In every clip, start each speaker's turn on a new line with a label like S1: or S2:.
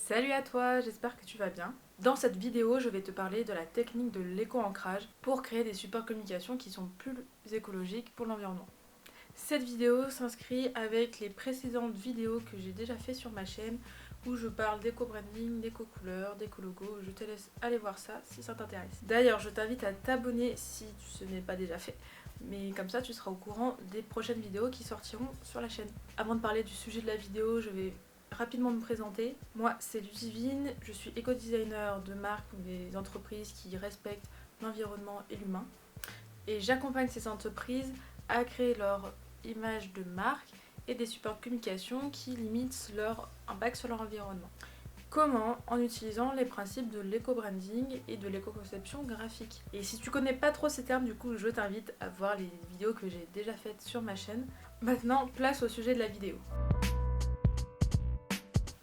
S1: Salut à toi, j'espère que tu vas bien. Dans cette vidéo, je vais te parler de la technique de l'éco-ancrage pour créer des supports de communication qui sont plus écologiques pour l'environnement. Cette vidéo s'inscrit avec les précédentes vidéos que j'ai déjà fait sur ma chaîne où je parle d'éco-branding, d'éco-couleurs, d'éco-logos. Je te laisse aller voir ça si ça t'intéresse. D'ailleurs, je t'invite à t'abonner si ce n'est pas déjà fait. Mais comme ça, tu seras au courant des prochaines vidéos qui sortiront sur la chaîne. Avant de parler du sujet de la vidéo, je vais rapidement me présenter. Moi, c'est Ludivine, je suis éco-designer de marques ou des entreprises qui respectent l'environnement et l'humain. Et j'accompagne ces entreprises à créer leur image de marque et des supports de communication qui limitent leur impact sur leur environnement. Comment? En utilisant les principes de l'éco-branding et de l'éco-conception graphique. Et si tu connais pas trop ces termes, du coup, je t'invite à voir les vidéos que j'ai déjà faites sur ma chaîne. Maintenant, place au sujet de la vidéo.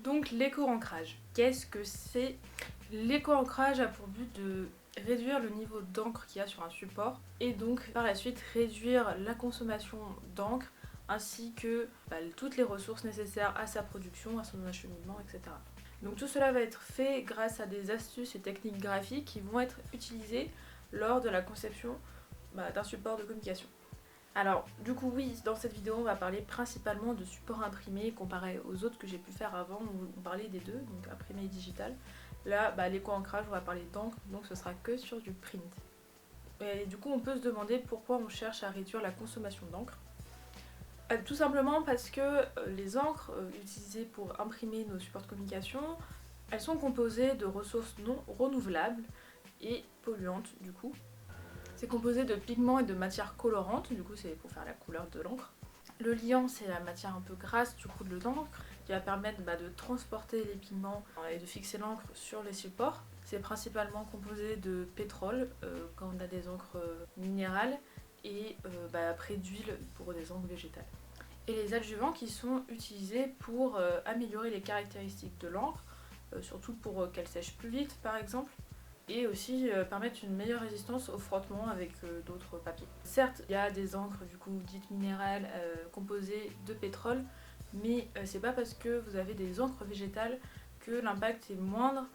S1: Donc l'éco-ancrage. Qu'est-ce que c'est? L'éco-ancrage a pour but de réduire le niveau d'encre qu'il y a sur un support et donc par la suite réduire la consommation d'encre ainsi que toutes les ressources nécessaires à sa production, à son acheminement, etc. Donc tout cela va être fait grâce à des astuces et techniques graphiques qui vont être utilisées lors de la conception d'un support de communication. Alors, du coup, oui, dans cette vidéo, on va parler principalement de support imprimé comparé aux autres que j'ai pu faire avant où on parlait des deux, donc imprimé et digital. Là, l'éco-ancrage, on va parler d'encre, donc ce sera que sur du print. Et du coup, on peut se demander pourquoi on cherche à réduire la consommation d'encre. Tout simplement parce que les encres utilisées pour imprimer nos supports de communication, elles sont composées de ressources non renouvelables et polluantes, du coup. C'est composé de pigments et de matières colorantes, du coup c'est pour faire la couleur de l'encre. Le liant, c'est la matière un peu grasse du coup de l'encre qui va permettre de transporter les pigments et de fixer l'encre sur les supports. C'est principalement composé de pétrole quand on a des encres minérales et après d'huile pour des encres végétales. Et les adjuvants qui sont utilisés pour améliorer les caractéristiques de l'encre, surtout pour qu'elle sèche plus vite par exemple, et aussi permettre une meilleure résistance au frottement avec d'autres papiers. Certes, il y a des encres du coup dites minérales composées de pétrole, mais c'est pas parce que vous avez des encres végétales que l'impact est moindre.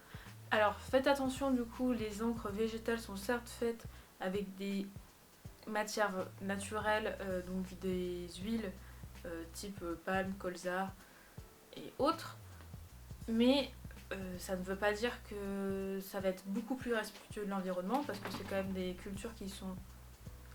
S1: Alors faites attention, du coup, les encres végétales sont certes faites avec des matières naturelles, donc des huiles type palme, colza et autres, mais ça ne veut pas dire que ça va être beaucoup plus respectueux de l'environnement parce que c'est quand même des cultures qui sont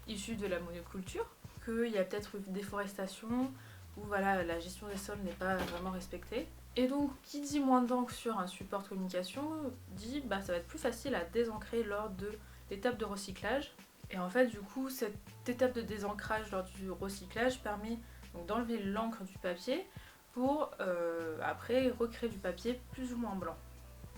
S1: issues de la monoculture, qu'il y a peut-être une déforestation où la gestion des sols n'est pas vraiment respectée. Et donc, qui dit moins d'encre sur un support de communication dit ça va être plus facile à désancrer lors de l'étape de recyclage. Et en fait, du coup, cette étape de désancrage lors du recyclage permet donc d'enlever l'encre du papier pour après recréer du papier plus ou moins blanc.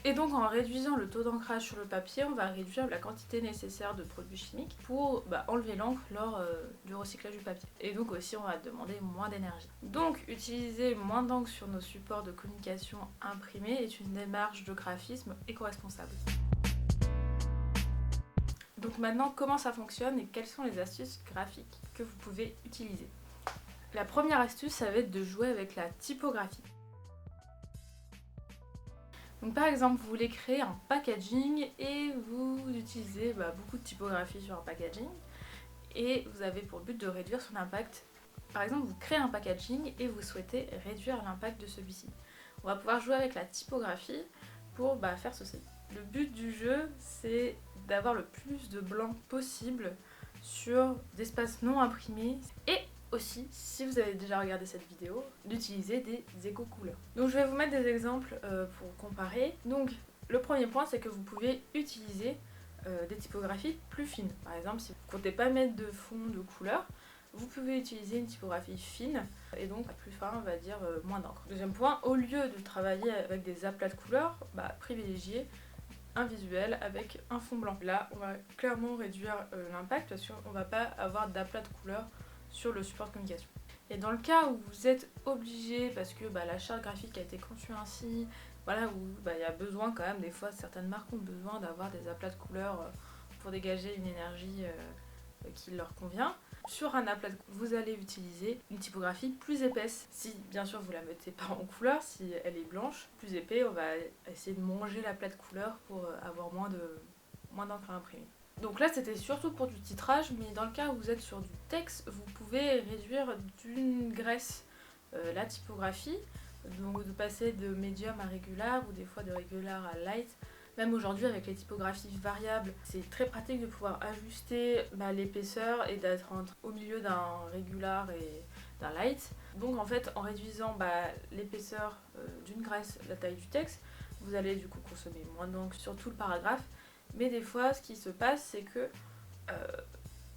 S1: Et donc en réduisant le taux d'ancrage sur le papier, on va réduire la quantité nécessaire de produits chimiques pour enlever l'encre lors du recyclage du papier. Et donc aussi on va demander moins d'énergie. Donc utiliser moins d'encre sur nos supports de communication imprimés est une démarche de graphisme éco-responsable. Donc maintenant comment ça fonctionne et quelles sont les astuces graphiques que vous pouvez utiliser? La première astuce, ça va être de jouer avec la typographie. Donc par exemple, vous voulez créer un packaging et vous utilisez beaucoup de typographie sur un packaging et vous avez pour but de réduire son impact. Par exemple, vous créez un packaging et vous souhaitez réduire l'impact de celui-ci. On va pouvoir jouer avec la typographie pour faire ceci. Le but du jeu, c'est d'avoir le plus de blanc possible sur d'espaces non imprimés et aussi, si vous avez déjà regardé cette vidéo, d'utiliser des éco-couleurs. Donc je vais vous mettre des exemples pour comparer. Donc le premier point, c'est que vous pouvez utiliser des typographies plus fines. Par exemple, si vous ne comptez pas mettre de fond de couleur, vous pouvez utiliser une typographie fine et donc plus fin, on va dire moins d'encre. Deuxième point, au lieu de travailler avec des aplats de couleurs, privilégiez un visuel avec un fond blanc. Là, on va clairement réduire l'impact parce qu'on ne va pas avoir d'aplat de couleurs sur le support de communication. Et dans le cas où vous êtes obligé, parce que la charte graphique a été conçue ainsi, où il y a besoin quand même, des fois certaines marques ont besoin d'avoir des aplats de couleurs pour dégager une énergie qui leur convient. Sur un aplat, vous allez utiliser une typographie plus épaisse. Si bien sûr vous la mettez pas en couleur, si elle est blanche, plus épais, on va essayer de manger l'aplat de couleur pour avoir moins d'encre à imprimer. Donc là c'était surtout pour du titrage, mais dans le cas où vous êtes sur du texte, vous pouvez réduire d'une graisse la typographie, donc de passer de médium à régular ou des fois de régular à light. Même aujourd'hui avec les typographies variables, c'est très pratique de pouvoir ajuster l'épaisseur et d'être au milieu d'un régular et d'un light. Donc en fait en réduisant l'épaisseur d'une graisse, la taille du texte, vous allez du coup consommer moins d'encre sur tout le paragraphe. Mais des fois ce qui se passe c'est que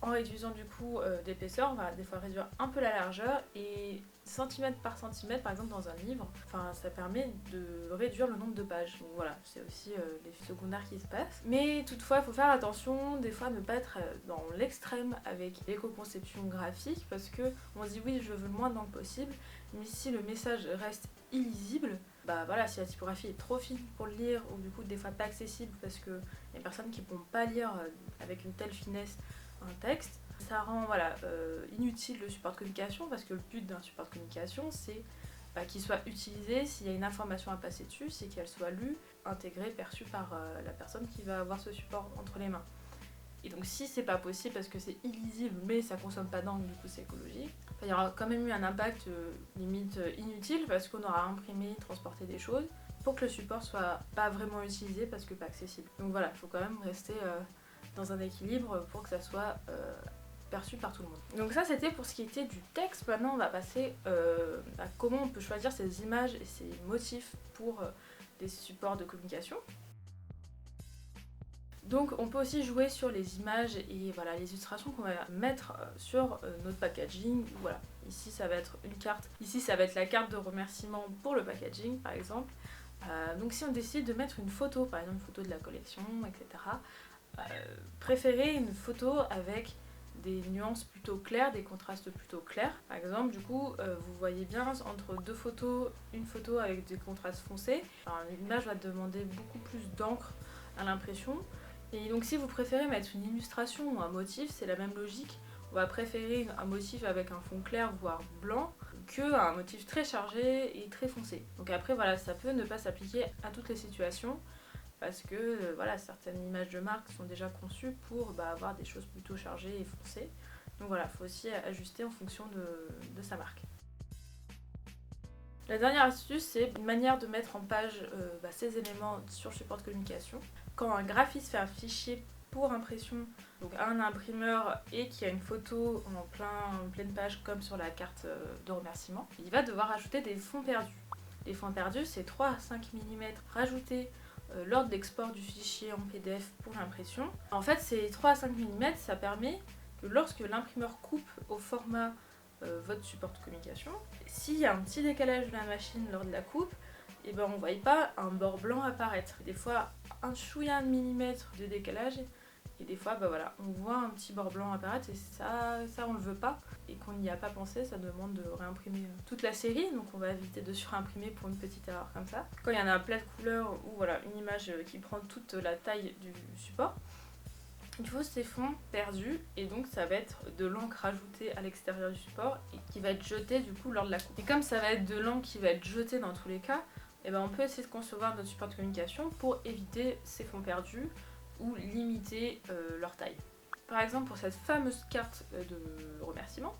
S1: en réduisant du coup d'épaisseur, on va des fois réduire un peu la largeur et centimètre par centimètre, par exemple dans un livre, ça permet de réduire le nombre de pages. Donc voilà, c'est aussi l'effet secondaire qui se passe. Mais toutefois, il faut faire attention, des fois ne pas être dans l'extrême avec l'éco-conception graphique parce que on se dit oui, je veux le moins d'encre possible, mais si le message reste illisible, si la typographie est trop fine pour le lire ou du coup des fois pas accessible parce qu'il y a des personnes qui ne pourront pas lire avec une telle finesse un texte, ça rend inutile le support de communication parce que le but d'un support de communication c'est qu'il soit utilisé s'il y a une information à passer dessus, c'est qu'elle soit lue, intégrée, perçue par la personne qui va avoir ce support entre les mains. Et donc si c'est pas possible parce que c'est illisible mais ça consomme pas d'encre, du coup c'est écologique, il y aura quand même eu un impact limite inutile parce qu'on aura imprimé, transporté des choses pour que le support soit pas vraiment utilisé parce que pas accessible. Donc voilà, il faut quand même rester dans un équilibre pour que ça soit perçu par tout le monde. Donc ça c'était pour ce qui était du texte. Maintenant on va passer à comment on peut choisir ces images et ces motifs pour des supports de communication. Donc on peut aussi jouer sur les images et voilà, les illustrations qu'on va mettre sur notre packaging. Voilà. Ici ça va être une carte, ici ça va être la carte de remerciement pour le packaging par exemple. Donc si on décide de mettre une photo, par exemple une photo de la collection, etc., préférez une photo avec des nuances plutôt claires, des contrastes plutôt clairs. Par exemple, du coup, vous voyez bien entre deux photos, une photo avec des contrastes foncés. L'image va demander beaucoup plus d'encre à l'impression. Et donc si vous préférez mettre une illustration ou un motif, c'est la même logique. On va préférer un motif avec un fond clair, voire blanc, qu'un motif très chargé et très foncé. Donc après, voilà, ça peut ne pas s'appliquer à toutes les situations. Parce que certaines images de marque sont déjà conçues pour avoir des choses plutôt chargées et foncées. Donc voilà, il faut aussi ajuster en fonction de sa marque. La dernière astuce, c'est une manière de mettre en page ces éléments sur le support de communication. Quand un graphiste fait un fichier pour impression, donc à un imprimeur et qui a une photo en pleine page comme sur la carte de remerciement, il va devoir ajouter des fonds perdus. Les fonds perdus, c'est 3 à 5 mm rajoutés lors de l'export du fichier en PDF pour l'impression. En fait, ces 3 à 5 mm, ça permet que lorsque l'imprimeur coupe au format votre support de communication, s'il y a un petit décalage de la machine lors de la coupe, on ne voit pas un bord blanc apparaître. Des fois, un chouïa de millimètre de décalage, et des fois, on voit un petit bord blanc apparaître, et ça on le veut pas, et qu'on n'y a pas pensé, ça demande de réimprimer toute la série, donc on va éviter de surimprimer pour une petite erreur comme ça. Quand il y en a un plat de couleur ou une image qui prend toute la taille du support, il faut ces fonds perdus, et donc ça va être de l'encre ajoutée à l'extérieur du support et qui va être jetée du coup lors de la coupe. Et comme ça va être de l'encre qui va être jetée dans tous les cas, on peut essayer de concevoir notre support de communication pour éviter ces fonds perdus ou limiter leur taille. Par exemple, pour cette fameuse carte de remerciement,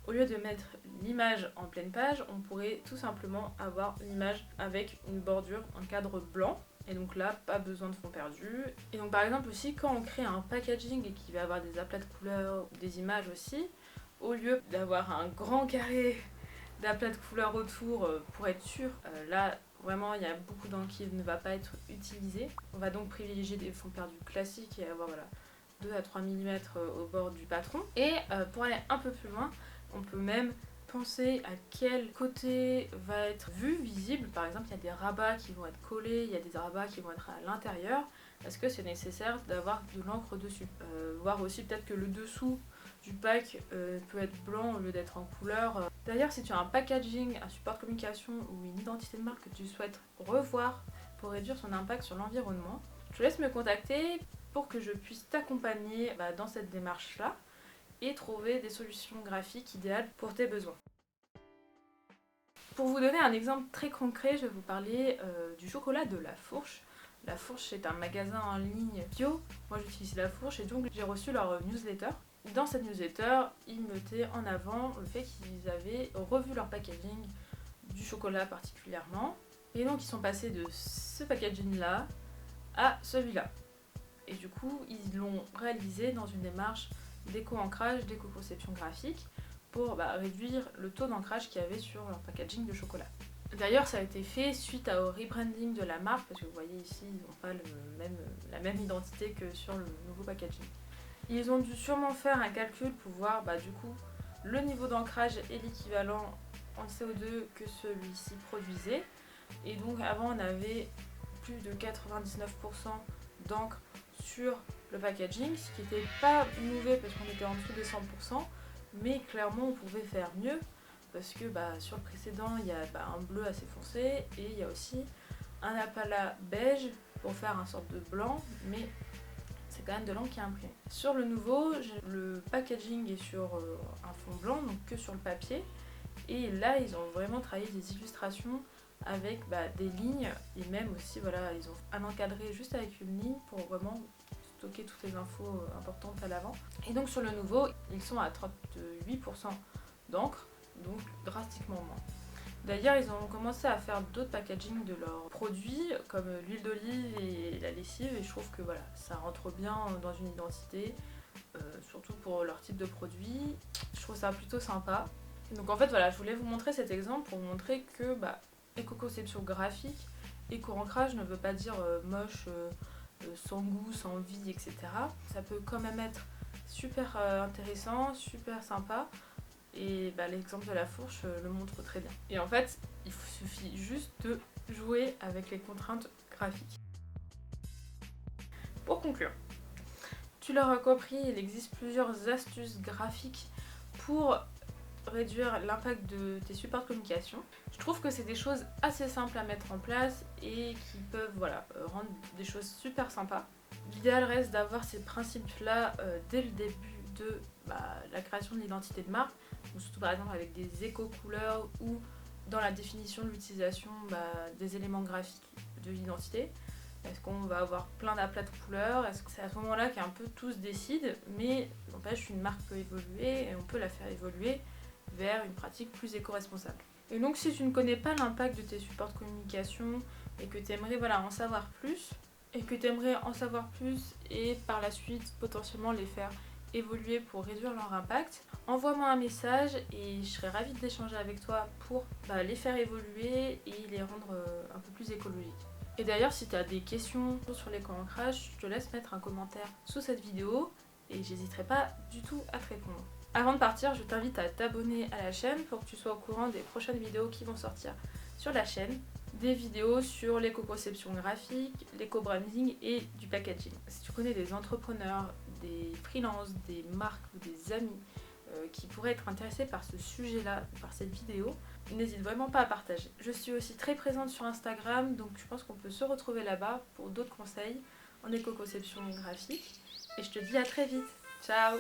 S1: au lieu de mettre l'image en pleine page, on pourrait tout simplement avoir l'image avec une bordure, un cadre blanc. Et donc là, pas besoin de fond perdu. Et donc par exemple aussi, quand on crée un packaging et qu'il va avoir des aplats de couleurs, des images aussi, au lieu d'avoir un grand carré d'aplats de couleurs autour pour être sûr, là vraiment il y a beaucoup d'encre qui ne va pas être utilisée. On va donc privilégier des fonds perdus classiques et avoir 2 à 3 mm au bord du patron. Et pour aller un peu plus loin, on peut même penser à quel côté va être vu, visible. Par exemple, il y a des rabats qui vont être collés, il y a des rabats qui vont être à l'intérieur. Est-ce que c'est nécessaire d'avoir de l'encre dessus ? Voir aussi peut-être que le dessous du pack peut être blanc au lieu d'être en couleur. D'ailleurs, si tu as un packaging, un support de communication ou une identité de marque que tu souhaites revoir pour réduire son impact sur l'environnement, je te laisse me contacter pour que je puisse t'accompagner dans cette démarche-là. et trouver des solutions graphiques idéales pour tes besoins. Pour vous donner un exemple très concret, je vais vous parler du chocolat de La Fourche. La Fourche est un magasin en ligne bio. Moi j'utilise La Fourche et donc j'ai reçu leur newsletter. Dans cette newsletter, ils mettaient en avant le fait qu'ils avaient revu leur packaging du chocolat particulièrement. Et donc ils sont passés de ce packaging là à celui-là. Et du coup, ils l'ont réalisé dans une démarche d'éco-ancrage, d'éco-conception graphique pour réduire le taux d'ancrage qu'il y avait sur leur packaging de chocolat. D'ailleurs, ça a été fait suite au rebranding de la marque, parce que vous voyez ici, ils n'ont pas la même identité que sur le nouveau packaging. Ils ont dû sûrement faire un calcul pour voir du coup le niveau d'ancrage est l'équivalent en CO2 que celui-ci produisait. Et donc avant on avait plus de 99% d'encre sur le packaging, ce qui n'était pas mauvais parce qu'on était en dessous des 100%, mais clairement on pouvait faire mieux parce que sur le précédent il y a un bleu assez foncé et il y a aussi un appalat beige pour faire un sorte de blanc, mais c'est quand même de l'encre qui est imprimée. Sur le nouveau, le packaging est sur un fond blanc, donc que sur le papier, et là ils ont vraiment travaillé des illustrations avec des lignes et même aussi ils ont un encadré juste avec une ligne pour vraiment stocker toutes les infos importantes à l'avant. Et donc sur le nouveau, ils sont à 38% d'encre, donc drastiquement moins. D'ailleurs, ils ont commencé à faire d'autres packaging de leurs produits, comme l'huile d'olive et la lessive, et je trouve que ça rentre bien dans une identité, surtout pour leur type de produit. Je trouve ça plutôt sympa. Donc en fait, je voulais vous montrer cet exemple pour vous montrer que éco-conception graphique, éco-ancrage ne veut pas dire moche, sans goût, sans vie, etc. Ça peut quand même être super intéressant, super sympa. Et l'exemple de La Fourche le montre très bien. Et en fait, il suffit juste de jouer avec les contraintes graphiques. Pour conclure, tu l'auras compris, il existe plusieurs astuces graphiques pour réduire l'impact de tes supports de communication. Je trouve que c'est des choses assez simples à mettre en place et qui peuvent rendre des choses super sympas. L'idéal reste d'avoir ces principes-là dès le début de la création de l'identité de marque, donc surtout par exemple avec des éco-couleurs ou dans la définition de l'utilisation des éléments graphiques de l'identité. Est-ce qu'on va avoir plein d'aplats de couleurs? Est-ce que c'est à ce moment-là qu'un peu tout se décide? Mais n'empêche, une marque peut évoluer et on peut la faire évoluer vers une pratique plus éco-responsable. Et donc si tu ne connais pas l'impact de tes supports de communication et que tu aimerais en savoir plus, et par la suite potentiellement les faire évoluer pour réduire leur impact, envoie-moi un message et je serai ravie d'échanger avec toi pour les faire évoluer et les rendre un peu plus écologiques. Et d'ailleurs, si tu as des questions sur l'éco-ancrage, je te laisse mettre un commentaire sous cette vidéo et j'hésiterai pas du tout à te répondre. Avant de partir, je t'invite à t'abonner à la chaîne pour que tu sois au courant des prochaines vidéos qui vont sortir sur la chaîne. Des vidéos sur l'éco-conception graphique, l'éco-branding et du packaging. Si tu connais des entrepreneurs, des freelances, des marques ou des amis qui pourraient être intéressés par ce sujet-là, par cette vidéo, n'hésite vraiment pas à partager. Je suis aussi très présente sur Instagram, donc je pense qu'on peut se retrouver là-bas pour d'autres conseils en éco-conception graphique. Et je te dis à très vite. Ciao!